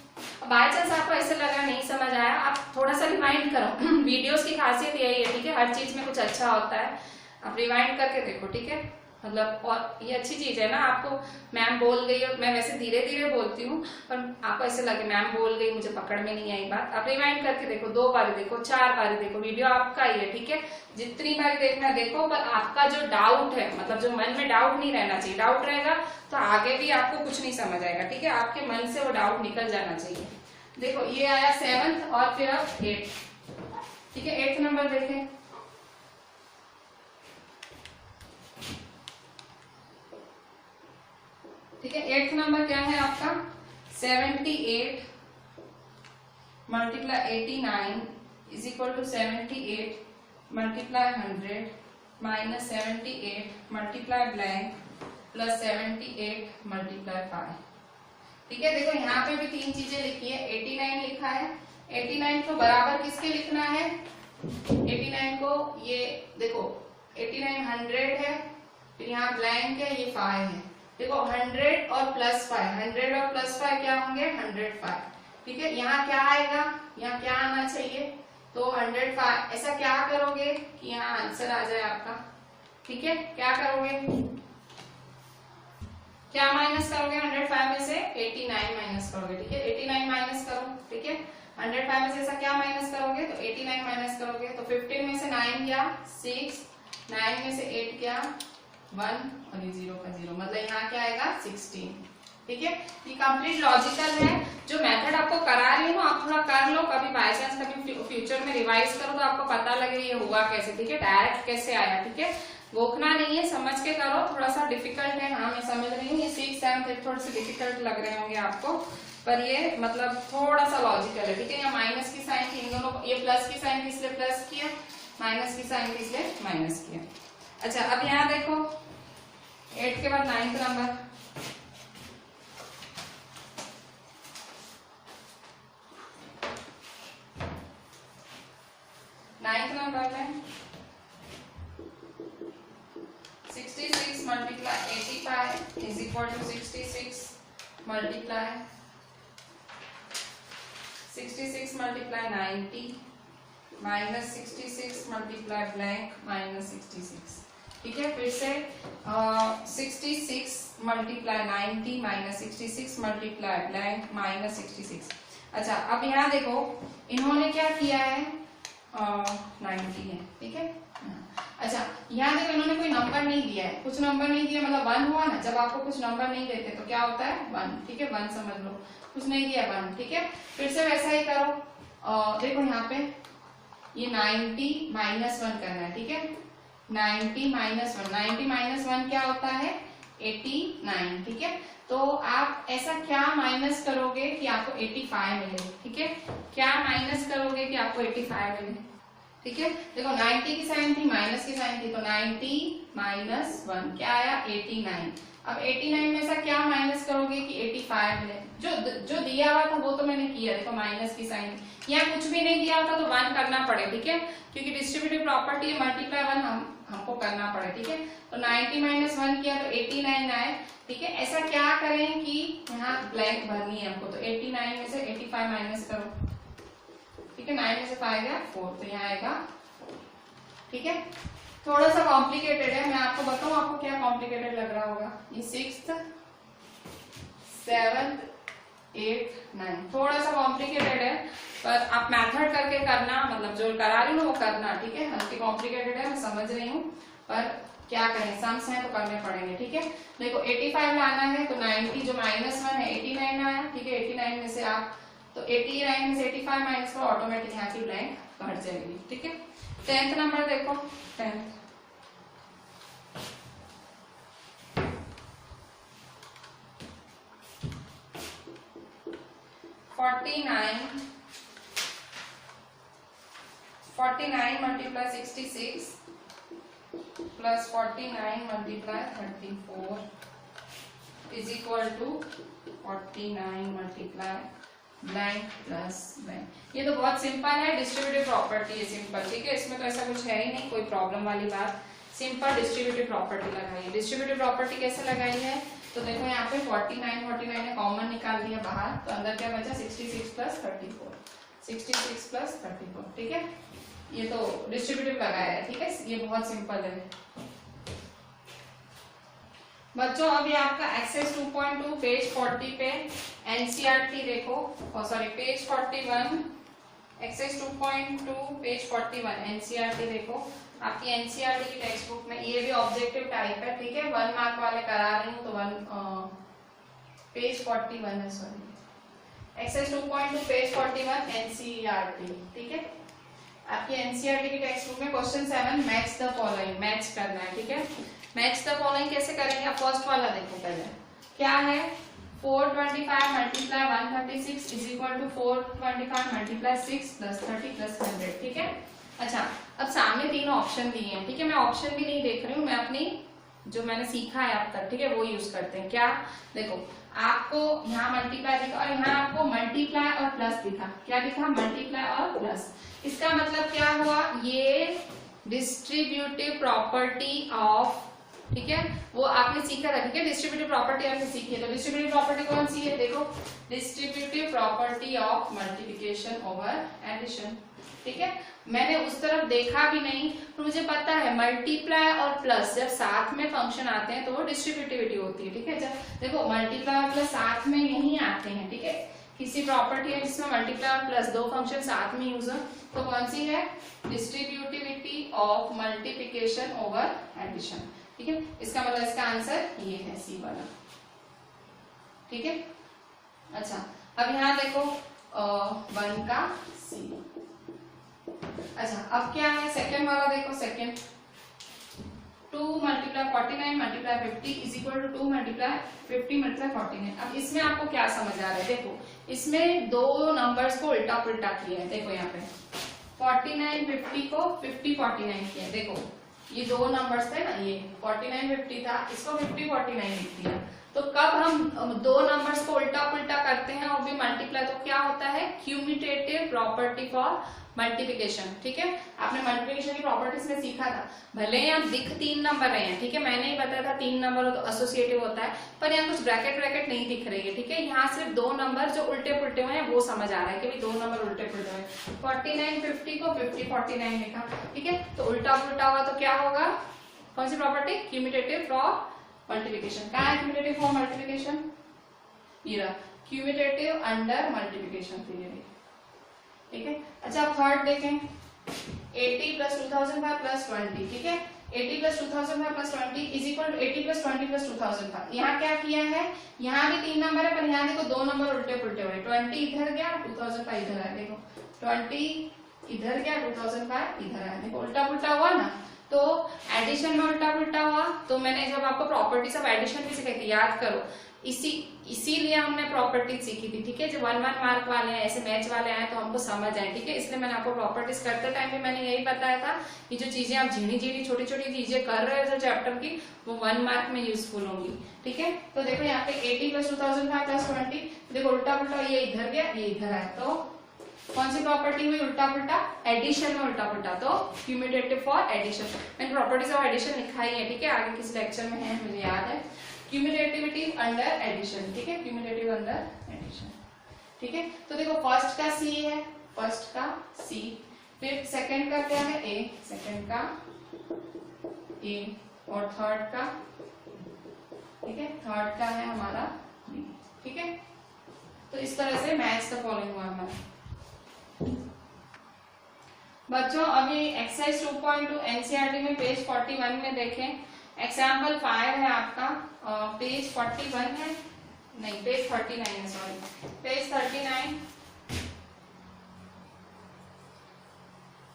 बाय चांस आपको ऐसे लगा नहीं समझ आया, आप थोड़ा सा रिवाइंड करो वीडियोस की खासियत यही है, ठीक है, हर चीज में कुछ अच्छा होता है, आप रिवाइंड करके देखो, ठीक है, मतलब और ये अच्छी चीज है ना, आपको मैम बोल गई, और मैं वैसे धीरे धीरे बोलती हूँ पर आपको ऐसे लगे मैम बोल गई मुझे पकड़ में नहीं आई बात, आप रिवाइंड करके देखो, 2 बार देखो, 4 बार देखो, वीडियो आपका ही है, ठीक है, जितनी बार देखना देखो, पर आपका जो डाउट है, मतलब जो मन में डाउट नहीं रहना चाहिए, डाउट रहेगा तो आगे भी आपको कुछ नहीं समझ आएगा, ठीक है, आपके मन से वो डाउट निकल जाना चाहिए। देखो ये आया 7th और फिर अब 8th, ठीक है। 8th नंबर देखें, ठीक है। 8th नंबर क्या है आपका, 78 multiply 89 is equal to 78 multiply 100 minus 78 multiply blank plus 78 multiply 5। ठीक है, देखो यहाँ पे भी तीन चीजें लिखी है, 89 लिखा है, 89 को बराबर किसके लिखना है, 89 को ये देखो 89 100 है, फिर यहाँ ब्लैंक है, ये 5 है। देखो 100 और प्लस 5, 100 और प्लस 5 क्या होंगे, 105। ठीक है, यहाँ क्या आएगा, यहाँ क्या आना चाहिए, तो 105। ऐसा क्या करोगे कि यहाँ आंसर आ जाए आपका। ठीक है, क्या करोगे, क्या माइनस करोगे, 105 में से 89 माइनस करोगे। ठीक है, 89 माइनस करो। ठीक है, 105 में से ऐसा क्या माइनस करोगे, तो 89 माइनस करोगे, तो 15 में से 9 गया 6, 9 में से 8 गया 1 और ये 0 का 0, मतलब यहाँ क्या आएगा 16। ठीक है, ये कंप्लीट लॉजिकल है। जो मेथड आपको करा रही हूँ आप थोड़ा कर लो, कभी बाय चांस कभी फ्यूचर में रिवाइज करो तो आपको पता लगे ये हुआ कैसे। ठीक है, डायरेक्ट कैसे आया। ठीक है, गोखना नहीं है, समझ के करो, थोड़ा सा डिफिकल्ट है, हाँ मैं समझ रही हूँ, ये 6, 7 थोड़े से डिफिकल्ट लग रहे होंगे आपको, पर ये मतलब थोड़ा सा लॉजिकल है। ठीक है, यहाँ माइनस की साइन थी, इन दोनों ये प्लस की साइन थी इसलिए प्लस किया, माइनस की साइन थी इसलिए माइनस किया। अच्छा, अब यहाँ देखो 8 के बाद 9th नंबर, में 66 multiply 85 is equal to 66 multiply 90 minus 66 multiply blank minus 66। ठीक है, फिर से 66 multiply 90 minus 66 multiply blank minus 66। अच्छा, अब यहाँ देखो इन्होंने क्या किया है, 90 है। ठीक है, अच्छा यहाँ देखो इन्होंने कोई नंबर नहीं दिया है, कुछ नंबर नहीं दिया मतलब 1 हुआ ना, जब आपको कुछ नंबर नहीं देते तो क्या होता है 1। ठीक है, 1 समझ लो, कुछ नहीं दिया 1। ठीक है, फिर से वैसा ही करो, देखो यहाँ पे ये 90 माइनस 1 करना है। ठीक है, 90 माइनस 1, 90 माइनस 1 क्या होता है 89। ठीक है, तो आप ऐसा क्या माइनस करोगे कि आपको 85 मिले। ठीक है, क्या माइनस करोगे कि आपको 85 मिले। ठीक है, देखो 90 की साइन थी, माइनस की साइन थी, तो 90 माइनस 1 क्या आया 89। अब 89 में ऐसा क्या माइनस करोगे कि 85 मिले। जो दिया हुआ था वो तो मैंने किया, देखो माइनस की साइन, यहाँ कुछ भी नहीं दिया होता तो 1 करना पड़े। ठीक है, क्योंकि डिस्ट्रीब्यूटिव प्रॉपर्टी है, मल्टीप्लाई 1 हमको करना पड़े। ठीक है, तो 90 माइनस 1 किया तो 89 आए। ठीक है, ऐसा क्या करें कि यहाँ ब्लैंक भरनी है हमको, तो 89 में से 85 माइनस करो। ठीक है, 9 में से 5 गया 4, तो यहाँ आएगा। ठीक है, थोड़ा सा कॉम्प्लिकेटेड है, मैं आपको बताऊं आपको क्या कॉम्प्लिकेटेड लग रहा होगा। ये 6th 7th 8th 9 थोड़ा सा कॉम्प्लिकेटेड है, पर आप मेथड करके करना, मतलब जो करा रही हूँ वो करना। ठीक है, हल्के कॉम्प्लिकेटेड है, मैं समझ रही हूँ, पर क्या करें, सम्स हैं तो करने पड़ेंगे। ठीक है, देखो 85 लाना है तो 90 जो माइनस 1 है 89 आया। ठीक है, 89 में से आप तो 89 में से 85 माइनस करो, ऑटोमेटिक यहाँ की ब्लैंक घट जाएगी। ठीक है, 10th नंबर देखो, 10th 49 multiply 66 plus 49 multiply 34 is equal to 49 multiply blank plus blank. ये तो बहुत सिंपल है, डिस्ट्रीब्यूटिव प्रॉपर्टी है, सिंपल। ठीक है, इसमें तो ऐसा कुछ है ही नहीं, कोई प्रॉब्लम वाली बात, सिंपल डिस्ट्रीब्यूटिव प्रॉपर्टी लगाई है। डिस्ट्रीब्यूटिव प्रॉपर्टी कैसे लगाई है, तो देखो यहाँ पे 49 ने कॉमन निकाल दिया बाहर, तो अंदर क्या बचा 66 प्लस 34, 66 प्लस 34। ठीक है, ये तो डिस्ट्रीब्यूटिव लगाया है। ठीक है, ये बहुत सिंपल है बच्चों। अभी आपका एक्सरसाइज 2.2 पेज 40 पे एनसीईआरटी देखो, sorry page 41, exercise 2.2 page 41 NCERT देखो। आपकी एनसीईआरटी की टेक्स्ट बुक में ये भी ऑब्जेक्टिव टाइप है। ठीक है, 1 मार्क वाले करा रही हूँ, तो पेज 41 है, सॉरी एक्सरसाइज 2.2 पेज 41 एनसीईआरटी। ठीक है, आपकी एनसीईआरटी की टेक्स्ट बुक में question 7 match the following, match करना है, ठीक है। मैच द फॉलोइंग कैसे करेंगे, आप फर्स्ट वाला देखो पहले क्या है, 425 multiply 136 is equal to 425 multiply 6 plus 30 plus 100, ठीक है। अच्छा, अब सामने तीन ऑप्शन दिए हैं, ठीक है। मैं ऑप्शन भी नहीं देख रही हूँ, मैं अपनी जो मैंने सीखा है अब तक, ठीक है, वो यूज करते हैं। क्या देखो, आपको यहाँ मल्टीप्लाई दिखा और यहाँ आपको मल्टीप्लाई और प्लस दिखा, क्या दिखा, मल्टीप्लाई और प्लस। इसका मतलब क्या हुआ, ये डिस्ट्रीब्यूटिव प्रॉपर्टी ऑफ, ठीक है, वो आपने सीखा था, ठीक है। डिस्ट्रीब्यूटिव प्रॉपर्टी आपने सीखी है, तो डिस्ट्रीब्यूटिव प्रॉपर्टी कौन सी है, देखो, distributive property of multiplication over addition, ठीक है। मैंने उस तरफ देखा भी नहीं, तो मुझे पता है मल्टीप्लाई और प्लस जब साथ में फंक्शन आते हैं तो वो डिस्ट्रीब्यूटिविटी होती है, ठीक है। जब देखो मल्टीप्लाई और प्लस साथ में यही आते हैं, ठीक है। किसी प्रॉपर्टी है जिसमें मल्टीप्लाई और प्लस दो फंक्शन साथ में यूज हो, तो कौन सी है, distributivity of multiplication over addition, ठीक है। इसका मतलब इसका आंसर ये है, सी वाला, ठीक है। अच्छा, अब यहाँ देखो 1 का सी। अच्छा, अब क्या है, सेकंड वाला देखो, second 2 multiply 49 multiply 50 is equal to 2 multiply 50 multiply 49। अब इसमें आपको क्या समझ आ रहा है, देखो इसमें दो नंबर्स को उल्टा पुल्टा किया है, देखो यहाँ पे 49 50 को 50 49 किया है, देखो ये दो नंबर्स थे ना, ये 49 50 था, इसको 50 49 लिख दिया। तो कब हम दो नंबर्स को उल्टा पुल्टा करते हैं और भी मल्टीप्लाई, तो क्या होता है, क्यूमिटेटिव प्रॉपर्टी फॉर मल्टीप्लिकेशन, ठीक है। आपने मल्टीप्लिकेशन की प्रॉपर्टीज में सीखा था, भले यहाँ दिख 3 नंबर रहे हैं, ठीक है, मैंने ही बताया था 3 नंबर हो तो एसोसिएटिव होता है, पर यहाँ कुछ ब्रैकेट ब्रैकेट नहीं दिख रही है, ठीक है। यहाँ सिर्फ दो नंबर जो उल्टे पुल्टे हुए हैं वो समझ आ रहा है कि भाई दो नंबर उल्टे पुल्टे हुए हैं। 49 50 को 50 49 लिखा, ठीक है, तो उल्टा पुल्टा होगा तो क्या होगा, कौन सी प्रॉपर्टी, क्यूमिटेटिव फॉर मल्टीप्लिकेशन। कहाँ है क्यूमिटेटिव फॉर मल्टीप्लिकेशन, ये क्यूमिटेटिव अंडर मल्टीप्लिकेशन थ्योरी, ठीक है। अच्छा, अब थर्ड देखें, 80 प्लस 2005 प्लस 20, ठीक है। 80 plus 2005 plus 20 is equal to 80 plus 20 plus 2005। यहाँ क्या किया है, यहाँ भी 3 नंबर है, पर यहाँ देखो दो नंबर उल्टे पुल्टे हुए, 20 इधर गया 2005 इधर आया, देखो 20 इधर गया 2005 इधर आया, देखो उल्टा पुल्टा हुआ ना। तो एडिशन में उल्टा पुल्टा हुआ, तो मैंने जब आपको प्रॉपर्टीज ऑफ एडिशन भी सिखाई थी, याद करो, इसीलिए हमने प्रॉपर्टीज सीखी थी, ठीक है। जो 1 1 मार्क वाले हैं, ऐसे मैच वाले आए तो हमको समझ आए, ठीक है। इसलिए मैंने आपको प्रॉपर्टीज करते टाइम भी मैंने यही बताया था कि जो चीजें आप झीणी झीणी छोटी छोटी चीजें कर रहे हो जो चैप्टर की, वो 1 मार्क में यूजफुल होंगी, ठीक है। तो देखो यहाँ पे 80 प्लस 2005 प्लस 20, देखो उल्टा पुल्टा, ये इधर गया ये इधर आया, तो कौन सी प्रॉपर्टी हुई, उल्टा पुल्टा, एडिशन में उल्टा पुल्टा, तो क्यूमुलेटिव फॉर एडिशन। मैंने प्रॉपर्टीज ऑफ एडिशन लिखाई है, ठीक है, आगे किस लेक्चर में है मुझे याद है, क्यूमुलेटिविटी अंडर एडिशन, ठीक है, क्यूमुलेटिव अंडर एडिशन, ठीक है। तो देखो फर्स्ट का सी है, फर्स्ट का सी, फिर सेकंड का क्या है, ए, सेकंड का ए, और थर्ड का, ठीक है, थर्ड का है हमारा बी, ठीक है। तो इस तरह से मैच द फॉलोइंग हुआ हमारा। बच्चों अभी एक्सरसाइज 2.2 एनसीईआरटी में पेज 41 में देखें, एग्जाम्पल 5 है आपका, पेज 41 है, नहीं पेज 39 है, सॉरी पेज 39,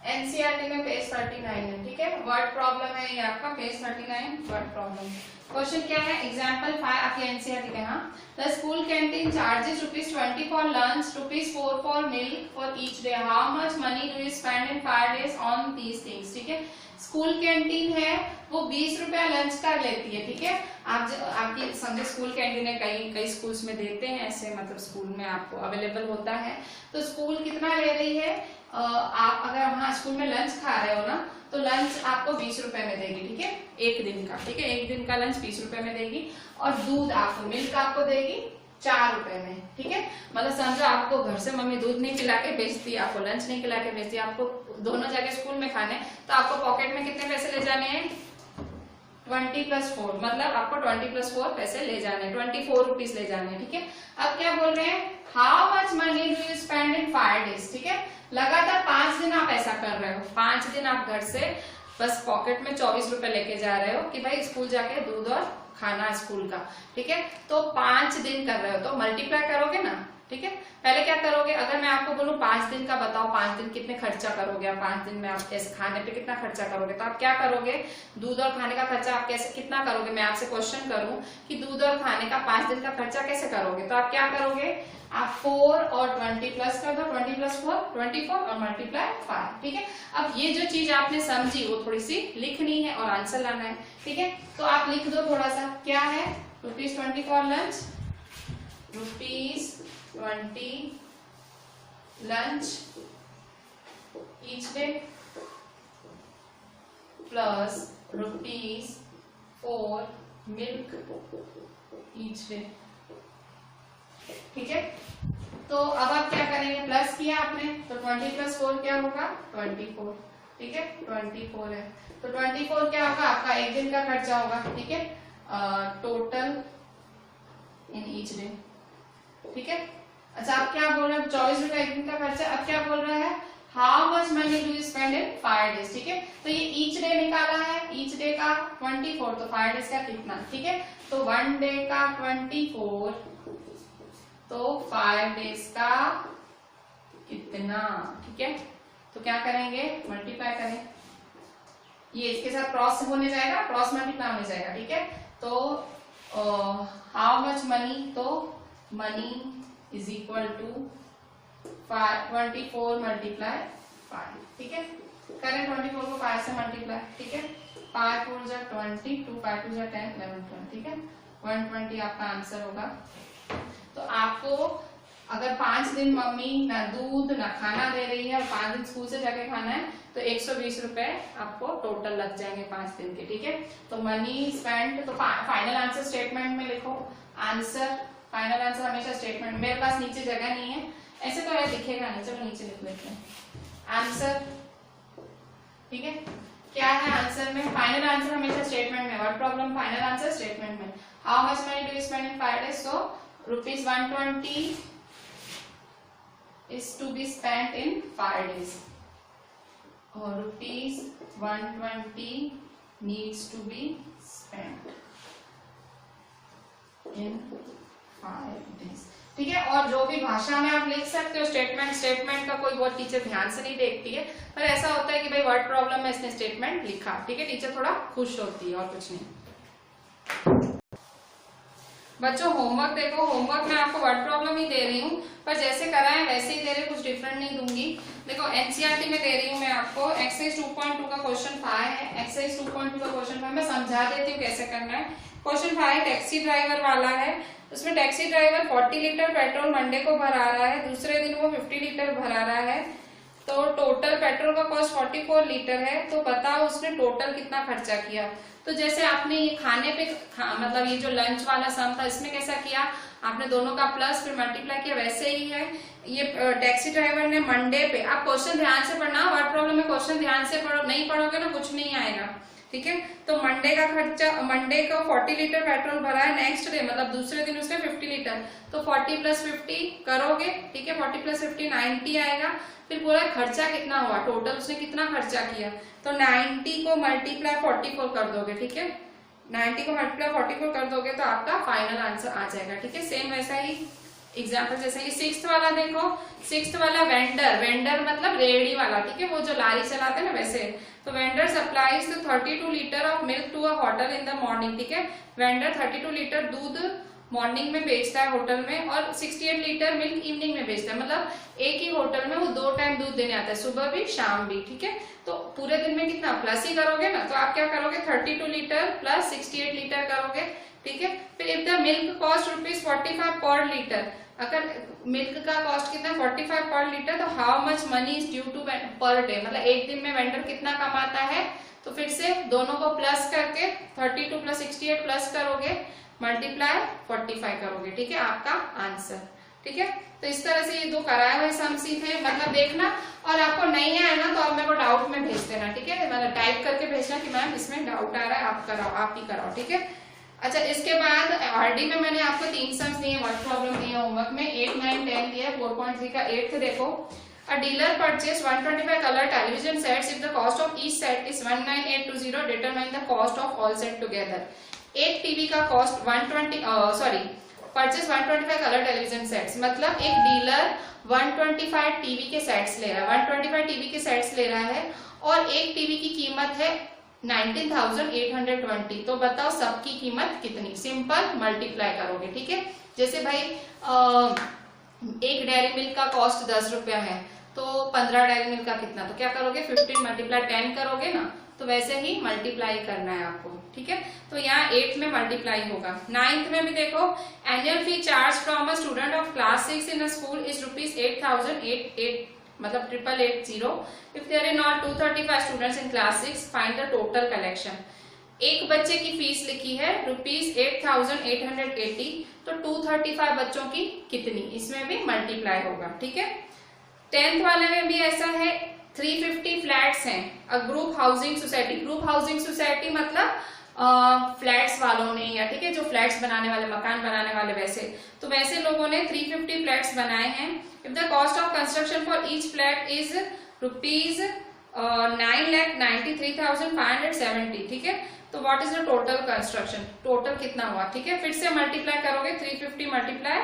एनसीईआरटी में पेज 39 है, ठीक है। वर्ड प्रॉब्लम है ये आपका, पेज 39 वर्ड प्रॉब्लम। क्वेश्चन क्या है, एग्जाम्पल 5 आपके एनसीईआरटी में, हाँ, the school canteen charges ₹20 for lunch, ₹4 for milk for each day, how much money do you spend in 5 days on these things, ठीक है। स्कूल कैंटीन है वो 20 रुपया लंच का लेती है, ठीक है। आपकी समझे स्कूल कैंटीन है, कई स्कूल्स में देते हैं ऐसे, मतलब स्कूल में आपको अवेलेबल होता है, तो स्कूल कितना ले रही है, आप अगर वहाँ स्कूल में लंच खा रहे हो ना, तो लंच आपको 20 रुपए में देगी, ठीक है, एक दिन का, ठीक है, एक दिन का लंच 20 रुपए में देगी, और दूध आपको, मिल्क आपको देगी 4 रुपए में, ठीक है। मतलब समझो आपको घर से मम्मी दूध नहीं पिला के भेजती, आपको लंच नहीं खिला के भेजती, आपको दोनों जगह स्कूल में खाने, तो आपको पॉकेट में कितने पैसे ले जाने हैं, 20 + 4, मतलब आपको 20 + 4 पैसे ले जाने, 24 रुपीज ले जाने, ठीक है। अब क्या बोल रहे हैं, how much money do you spend in 5 days, ठीक है। लगातार 5 दिन आप ऐसा कर रहे हो, 5 दिन आप घर से बस पॉकेट में 24 रुपए लेके जा रहे हो कि भाई स्कूल जाके दूध और खाना स्कूल का, ठीक है। तो 5 दिन कर रहे हो, तो मल्टीप्लाई करोगे ना, ठीक है। पहले क्या करोगे, अगर मैं आपको बोलूं 5 दिन का बताओ, 5 दिन कितने खर्चा करोगे, आप 5 दिन में आप कैसे खाने पे कितना खर्चा करोगे, तो आप क्या करोगे, दूध और खाने का खर्चा आप कैसे कितना करोगे। मैं आपसे क्वेश्चन करूं कि दूध और खाने का 5 दिन का खर्चा कैसे करोगे, तो आप क्या करोगे, आप 4 और 20 प्लस कर दो, 20 प्लस 4 24 और मल्टीप्लाई 5। ठीक है। अब ये जो चीज आपने समझी वो थोड़ी सी लिखनी है और आंसर लाना है। ठीक है, तो आप लिख दो थोड़ा सा, क्या है, ₹20 for lunch, ₹20 lunch each day plus ₹4 milk each day। ठीक है, तो अब आप क्या करेंगे, प्लस किया आपने तो 20 प्लस 4 क्या होगा, 24। ठीक है, 24 है तो 24 क्या होगा, आपका एक दिन का खर्चा होगा। ठीक है, टोटल इन ईच डे। ठीक है, अच्छा आप क्या बोल रहे हैं, 24 रुपए एक दिन का खर्चा। अब क्या बोल रहा है, how much money do you spend in 5 days. ठीक है, तो ये ईच डे निकाला है, ईच डे का 24 तो 5 डेज का कितना। ठीक है, तो 1 डे का 24 तो 5 डेज का कितना। ठीक है, तो क्या करेंगे, मल्टीप्लाई करें, ये इसके साथ क्रॉस होने जाएगा, क्रॉस मल्टीप्लाई होने जाएगा। ठीक है, तो हाउ मच मनी, तो money is equal to 24 multiply 5। ठीक है, करें 24 को 5 से मल्टीप्लाई। ठीक है, 5 4 जा 20, 2 5 2 जा 10 11 12। ठीक है, 120 आपका आंसर होगा। तो आपको अगर 5 दिन मम्मी ना दूध ना खाना दे रही है और 5 दिन स्कूल से जाके खाना है तो 120 रुपए आपको टोटल लग जाएंगे 5 दिन के। ठीक है, तो मनी स्पेंड, तो फाइनल आंसर स्टेटमेंट में लिखो। आंसर, फाइनल आंसर हमेशा स्टेटमेंट, मेरे पास नीचे जगह नहीं है, ऐसे तो है दिखेगा नहीं, चलो नीचे लिख लेते हैं आंसर। ठीक है, क्या है आंसर में, फाइनल आंसर हमेशा स्टेटमेंट में, what problem, final answer statement में। How much money do you spend in 5 days, so ₹120 is to be spent in 5 days और ₹120 needs to be spent in 5 days। ठीक है, और जो भी भाषा में आप लिख सकते हो स्टेटमेंट का कोई बहुत टीचर ध्यान से नहीं देखती है, पर ऐसा होता है कि भाई वर्ड प्रॉब्लम में इसने स्टेटमेंट लिखा। ठीक है, टीचर थोड़ा खुश होती है और कुछ नहीं। बच्चों होमवर्क देखो, होमवर्क मैं आपको वर्ड प्रॉब्लम ही दे रही हूँ, पर जैसे कराएं वैसे ही दे रही हूँ, कुछ डिफरेंट नहीं दूंगी। देखो एनसीईआरटी में दे रही हूँ मैं आपको, एक्सरसाइज 2.2 का क्वेश्चन 5 है। एक्सरसाइज 2.2 का क्वेश्चन 5 मैं समझा देती हूँ कैसे करना है। क्वेश्चन 5 टैक्सी ड्राइवर वाला है। उसमें taxi driver 40 litre petrol Monday को भरा रहा है, दूसरे दिन वो 50 लीटर भरा रहा है, तो टोटल पेट्रोल का कॉस्ट 44 लीटर है। तो बताओ उसने टोटल कितना खर्चा किया। तो जैसे आपने ये खाने पे मतलब ये जो लंच वाला सम था, इसमें कैसा किया आपने, दोनों का प्लस फिर मल्टीप्लाई किया, वैसे ही है ये टैक्सी ड्राइवर ने मंडे पे, आप क्वेश्चन ध्यान से पढ़ना, वर्ड प्रॉब्लम में क्वेश्चन ध्यान से पढ़ो, नहीं पढ़ोगे ना कुछ नहीं आएगा। ठीक है, तो मंडे का खर्चा, मंडे को 40 लीटर पेट्रोल भरा है, नेक्स्ट डे मतलब दूसरे दिन उसने 50 लीटर, तो 40 प्लस 50 करोगे। ठीक है, 40 प्लस 50 90 आएगा। फिर पूरा खर्चा कितना हुआ, टोटल उसने कितना खर्चा किया, तो 90 को मल्टीप्लाई 44 कर दोगे। ठीक है, 90 को मल्टीप्लाई 44 कर दोगे तो आपका फाइनल आंसर आ जाएगा। ठीक है, सेम वैसा ही एग्जाम्पल जैसे ये 6th वाला देखो, 6th वाला वेंडर मतलब रेडी वाला। ठीक है, वो जो लारी चलाते हैं ना वैसे, तो vendor supplies 32 litre of milk to a hotel in the morning. ठीक है, वेंडर 32 लीटर दूध मॉर्निंग में बेचता है होटल में, और 68 लीटर मिल्क इवनिंग में बेचता है, मतलब एक ही होटल में वो 2 टाइम दूध देने आता है, सुबह भी शाम भी। ठीक है, तो पूरे दिन में कितना प्लस ही करोगे ना, तो आप क्या करोगे 32 लीटर प्लस 68 लीटर करोगे। ठीक है, फिर इफ द मिल्क कॉस्ट ₹45 पर लीटर, अगर मिल्क का कॉस्ट कितना 45 पर लीटर, तो how much money is due to per day, मतलब एक दिन में वेंडर कितना कमाता है। तो फिर से दोनों को प्लस करके 32 प्लस 68 प्लस करोगे, मल्टीप्लाई 45 करोगे। ठीक है, आपका आंसर। ठीक है, तो इस तरह से ये 2 कराए हुए सम सीखे, मतलब देखना, और आपको नहीं है ना तो आप मेरे को डाउट में भेज देना। ठीक है, मतलब टाइप करके भेजना कि मैम इसमें डाउट आ रहा है, आप कराओ, आप ही कराओ। ठीक है, अच्छा इसके बाद आरडी में मैंने आपको 3 सम्स दिए, वर्ड प्रॉब्लम दिए, होमवर्क में 8 9 10 दिया, 4.3 का 8th देखो। A dealer purchased 125 color television sets. If the cost of each set is 19820, determine the cost of all set together. एक टीवी का cost purchase 125 colour television sets, मतलब एक डीलर 125 टीवी के सेट्स ले रहा है, 125 टीवी के सेट्स ले रहा है और एक टीवी की कीमत है 19,820। तो बताओ सबकी कीमत कितनी? सिंपल मल्टीप्लाई करोगे, ठीक है। जैसे भाई एक डेयरी मिल्क का कॉस्ट 10 रुपया है, तो 15 डेयरी मिल्क का कितना? तो क्या करोगे 15 मल्टीप्लाई 10 करोगे ना, तो वैसे ही मल्टीप्लाई करना है आपको, ठीक है। तो यहाँ 8 में मल्टीप्लाई होगा। 9th में भी देखो, annual fee charge from a student of class 6 in a school is ₹8,888 मतलब 880। If there are not 235 students in class 6 find the total collection. एक बच्चे की फीस लिखी है ₹8,880, तो 235 बच्चों की कितनी, इसमें भी मल्टीप्लाई होगा, ठीक है। 10th वाले में भी ऐसा है, 350 फ्लैट्स हैं, a group housing society. Group housing society मतलब फ्लैट्स वालों ने, या ठीक है जो फ्लैट्स बनाने वाले, मकान बनाने वाले, तो वैसे लोगों ने 350 फ्लैट्स बनाए हैं। If the cost of construction for each flat is ₹9,93,570, ठीक है। तो what is the total construction, total कितना हुआ, ठीक है। फिर से मल्टीप्लाई करोगे, 350 मल्टीप्लाई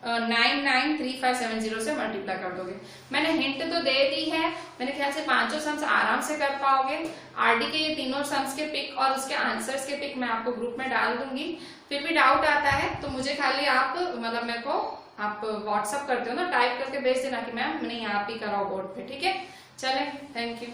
993570 से मल्टीप्लाई कर दोगे। मैंने हिंट तो दे दी है, मेरे ख्याल से 5 सम्स आराम से कर पाओगे। आरडी के ये तीनों सम्स के पिक और उसके आंसर्स के पिक मैं आपको ग्रुप में डाल दूंगी। फिर भी डाउट आता है तो मुझे खाली आप मतलब मेरे को आप व्हाट्सअप करते हो ना, टाइप करके भेज देना कि मैम मैंने यहाँ पे कराओ बोर्ड पे, ठीक है। चले, थैंक यू।